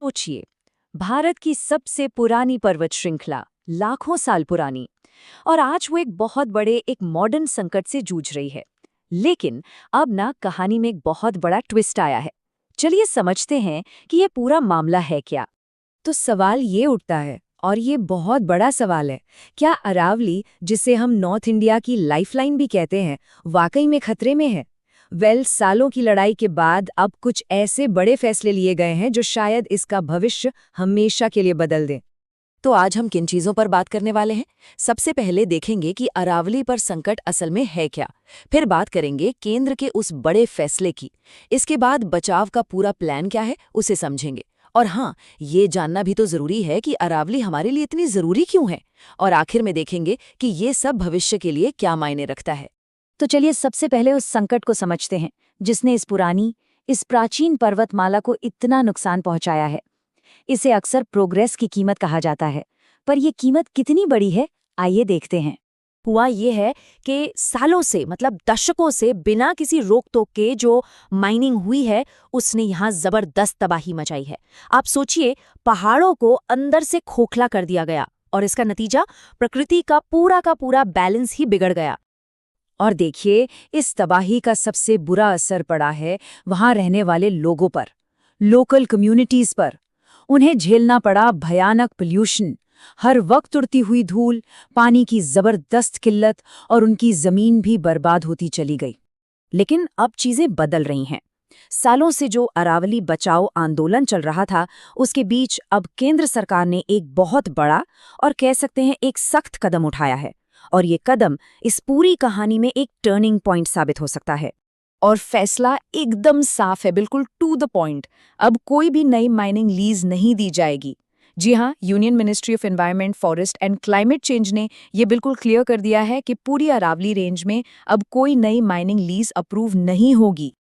सोचिए, भारत की सबसे पुरानी पर्वत श्रृंखला, लाखों साल पुरानी, और आज वो एक बहुत बड़े एक मॉडर्न संकट से जूझ रही है। लेकिन अब ना कहानी में एक बहुत बड़ा ट्विस्ट आया है। चलिए समझते हैं कि ये पूरा मामला है क्या। तो सवाल ये उठता है, और ये बहुत बड़ा सवाल है, क्या अरावली, जिसे हम नॉर्थ इंडिया की लाइफलाइन भी कहते हैं, वाकई में खतरे में है? सालों की लड़ाई के बाद अब कुछ ऐसे बड़े फैसले लिए गए हैं जो शायद इसका भविष्य हमेशा के लिए बदल दें। तो आज हम किन चीजों पर बात करने वाले हैं? सबसे पहले देखेंगे कि अरावली पर संकट असल में है क्या। फिर बात करेंगे केंद्र के उस बड़े फैसले की। इसके बाद बचाव का पूरा प्लान क्या है, उसे समझेंगे। और हाँ, ये जानना भी तो जरूरी है कि अरावली हमारे लिए इतनी जरूरी क्यों है। और आखिर में देखेंगे कि ये सब भविष्य के लिए क्या मायने रखता है। तो चलिए सबसे पहले उस संकट को समझते हैं जिसने इस प्राचीन पर्वतमाला को इतना नुकसान पहुंचाया है। इसे अक्सर प्रोग्रेस की कीमत कहा जाता है, पर यह कीमत कितनी बड़ी है, आइए देखते हैं। हुआ ये है कि सालों से, मतलब दशकों से बिना किसी रोक टोक के जो माइनिंग हुई है, उसने यहाँ जबरदस्त तबाही मचाई है। आप सोचिए, पहाड़ों को अंदर से खोखला कर दिया गया और इसका नतीजा प्रकृति का पूरा बैलेंस ही बिगड़ गया। और देखिए, इस तबाही का सबसे बुरा असर पड़ा है वहां रहने वाले लोगों पर, लोकल कम्युनिटीज पर। उन्हें झेलना पड़ा भयानक पोल्यूशन, हर वक्त उड़ती हुई धूल, पानी की जबरदस्त किल्लत, और उनकी जमीन भी बर्बाद होती चली गई। लेकिन अब चीजें बदल रही हैं। सालों से जो अरावली बचाओ आंदोलन चल रहा था, उसके बीच अब केंद्र सरकार ने एक बहुत बड़ा और कह सकते हैं एक सख्त कदम उठाया है। और ये कदम इस पूरी कहानी में एक टर्निंग पॉइंट साबित हो सकता है। और फैसला एकदम साफ है, बिल्कुल टू द पॉइंट। अब कोई भी नई माइनिंग लीज नहीं दी जाएगी। जी हाँ, union ministry of environment, forest and climate change ने यह बिल्कुल क्लियर कर दिया है कि पूरी अरावली रेंज में अब कोई नई माइनिंग लीज अप्रूव नहीं होगी।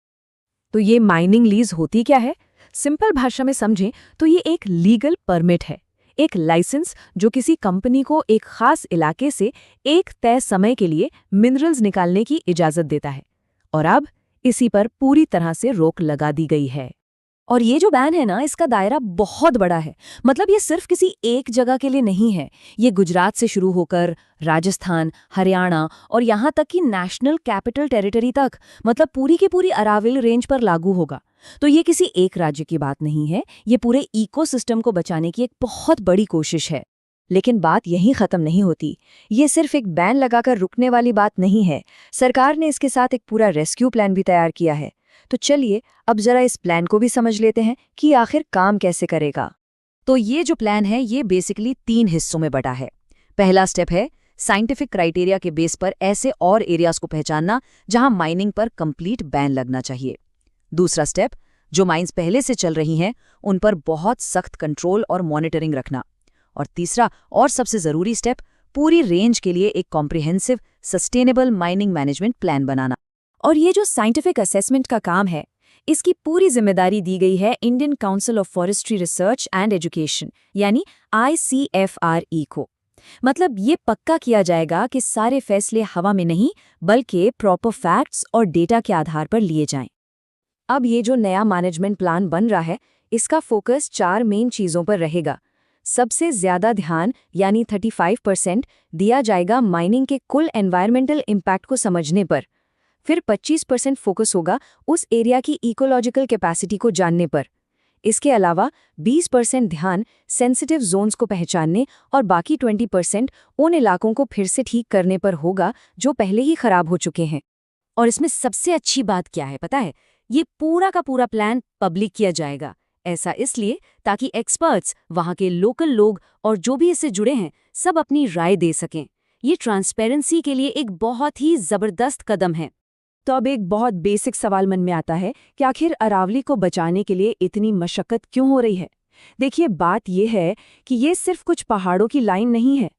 तो ये माइनिंग लीज होती क्या है? सिंपल भाषा में समझें तो ये एक लीगल परमिट है, एक लाइसेंस जो किसी कंपनी को एक खास इलाके से एक तय समय के लिए मिनरल्स निकालने की इजाजत देता है। और अब इसी पर पूरी तरह से रोक लगा दी गई है। और ये जो बैन है ना, इसका दायरा बहुत बड़ा है। मतलब ये सिर्फ किसी एक जगह के लिए नहीं है। ये गुजरात से शुरू होकर राजस्थान, हरियाणा और यहाँ तक कि नेशनल कैपिटल टेरिटरी तक, मतलब पूरी की पूरी अरावली रेंज पर लागू होगा। तो ये किसी एक राज्य की बात नहीं है, ये पूरे इकोसिस्टम को बचाने की एक बहुत बड़ी कोशिश है। लेकिन बात यहीं खत्म नहीं होती। ये सिर्फ एक बैन लगाकर रुकने वाली बात नहीं है। सरकार ने इसके साथ एक पूरा रेस्क्यू प्लान भी तैयार किया है। तो चलिए अब जरा इस प्लान को भी समझ लेते हैं कि आखिर काम कैसे करेगा। तो ये जो प्लान है, ये बेसिकली 3 हिस्सों में बटा है। पहला स्टेप है साइंटिफिक क्राइटेरिया के बेस पर ऐसे और एरियाज को पहचानना जहां माइनिंग पर कंप्लीट बैन लगना चाहिए। दूसरा स्टेप, जो माइंस पहले से चल रही हैं उन पर बहुत सख्त कंट्रोल और मॉनिटरिंग रखना। और तीसरा और सबसे जरूरी स्टेप, पूरी रेंज के लिए एक comprehensive sustainable mining management plan बनाना। और ये जो साइंटिफिक असेसमेंट का काम है, इसकी पूरी जिम्मेदारी दी गई है Indian council of forestry research and education, यानी ICFRE को। मतलब ये पक्का किया जाएगा कि सारे फैसले हवा में नहीं, बल्कि प्रॉपर फैक्ट्स और डेटा के आधार पर लिए जाएं। अब ये जो नया मैनेजमेंट प्लान बन रहा है, इसका फोकस 4 मेन चीजों पर रहेगा। सबसे ज्यादा ध्यान, यानी 35%, दिया जाएगा माइनिंग के कुल एनवायरमेंटल इम्पैक्ट को समझने पर। फिर 25% फोकस होगा उस एरिया की इकोलॉजिकल कैपेसिटी को जानने पर। इसके अलावा 20% ध्यान सेंसिटिव जोन्स को पहचानने और बाकी 20% उन इलाकों को फिर से ठीक करने पर होगा जो पहले ही खराब हो चुके हैं। और इसमें सबसे अच्छी बात क्या है पता है? ये पूरा का पूरा प्लान पब्लिक किया जाएगा। ऐसा इसलिए ताकि एक्सपर्ट्स, वहाँ के लोकल लोग और जो भी इससे जुड़े हैं, सब अपनी राय दे सकें। ये ट्रांसपेरेंसी के लिए एक बहुत ही जबरदस्त कदम है। तो अब एक बहुत बेसिक सवाल मन में आता है कि आखिर अरावली को बचाने के लिए इतनी मशक्कत क्यों हो रही है? देखिए, बात यह है कि ये सिर्फ कुछ पहाड़ों की लाइन नहीं है।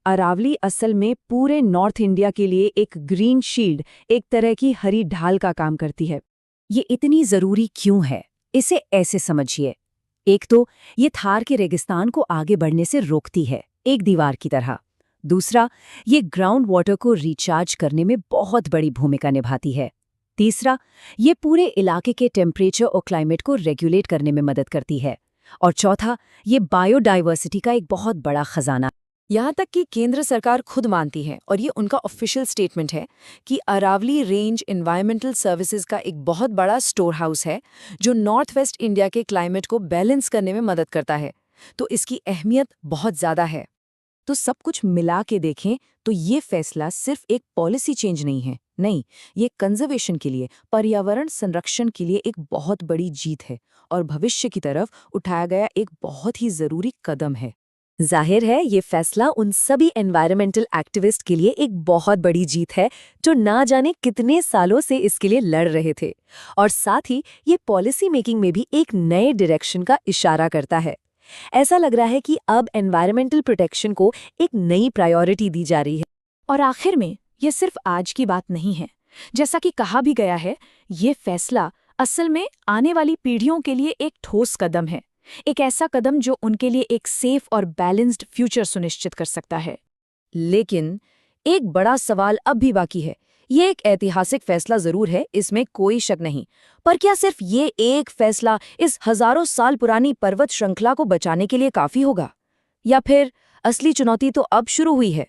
अरावली असल में पूरे नॉर्थ इंडिया के लिए एक ग्रीन शील्ड, एक तरह की हरी ढाल का काम करती है। ये इतनी जरूरी क्यों है, इसे ऐसे समझिए। एक तो ये थार के रेगिस्तान को आगे बढ़ने से रोकती है, एक दीवार की तरह। दूसरा, ये ग्राउंड वाटर को रिचार्ज करने में बहुत बड़ी भूमिका निभाती है। तीसरा, ये पूरे इलाके के टेम्परेचर और क्लाइमेट को रेगुलेट करने में मदद करती है। और चौथा, ये बायोडाइवर्सिटी का एक बहुत बड़ा खजाना। यहाँ तक कि केंद्र सरकार खुद मानती है, और ये उनका ऑफिशियल स्टेटमेंट है, कि अरावली रेंज एनवायरमेंटल सर्विसेज का एक बहुत बड़ा स्टोर हाउस है जो नॉर्थ वेस्ट इंडिया के क्लाइमेट को बैलेंस करने में मदद करता है। तो इसकी अहमियत बहुत ज़्यादा है। तो सब कुछ मिला के देखें तो ये फैसला सिर्फ एक पॉलिसी चेंज नहीं है, नहीं, ये कंजर्वेशन के लिए, पर्यावरण संरक्षण के लिए एक बहुत बड़ी जीत है और भविष्य की तरफ उठाया गया एक बहुत ही जरूरी कदम है। जाहिर है ये फैसला उन सभी एनवायरमेंटल एक्टिविस्ट के लिए एक बहुत बड़ी जीत है जो ना जाने कितने सालों से इसके लिए लड़ रहे थे, और साथ ही ये पॉलिसी मेकिंग में भी एक नए डायरेक्शन का इशारा करता है। ऐसा लग रहा है कि अब एनवायरमेंटल प्रोटेक्शन को एक नई प्रायोरिटी दी जा रही है। और आखिर में ये सिर्फ आज की बात नहीं है। जैसा कि कहा भी गया है, ये फैसला असल में आने वाली पीढ़ियों के लिए एक ठोस कदम है, एक ऐसा कदम जो उनके लिए एक सेफ और बैलेंस्ड फ्यूचर सुनिश्चित कर सकता है। लेकिन एक बड़ा सवाल अब भी बाकी है। ये एक ऐतिहासिक फैसला जरूर है, इसमें कोई शक नहीं, पर क्या सिर्फ ये एक फैसला इस हजारों साल पुरानी पर्वत श्रृंखला को बचाने के लिए काफी होगा? या फिर असली चुनौती तो अब शुरू हुई है?